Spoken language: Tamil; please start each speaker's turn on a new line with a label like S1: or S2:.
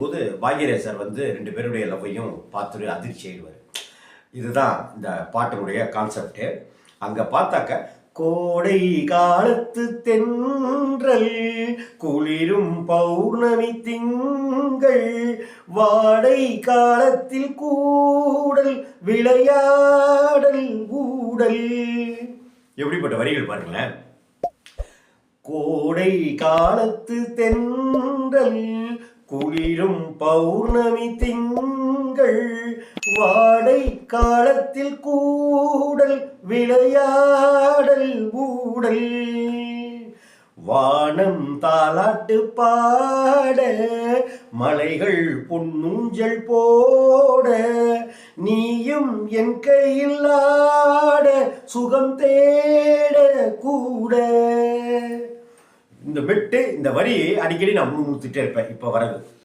S1: போது பாக்யரேசர் வந்து 2 பேருடைய லவ்வையும் பார்த்துட்டு அதிர்ச்சி ஆயிடுவார். இதுதான் இந்த பாட்டினுடைய கான்செப்ட். அங்க பார்த்தாக்க கோடை காலத்து தென்றல் குளிரும் பௌர்ணமி திங்கள் வாடை காலத்தில் கூடல் விளையாடல் ஊடல். எப்படிப்பட்ட வரிகள் பாருங்களேன். கோடை காலத்து தென்றல் குளிரும் பௌர்ணமி திங்கள் வாடை காலத்தில் கூடல் விளையாடல் ஊடல். வானம் தாலாட்டு பாட மலைகள் பொன்னூஞ்சல் போட நீயும் என் கையில் ஆட சுகம் தேட கூட. இந்த பெட்டு இந்த வரி அடிக்கடி நான் முணுமுணுத்துட்டே இருப்பேன். இப்போ வரது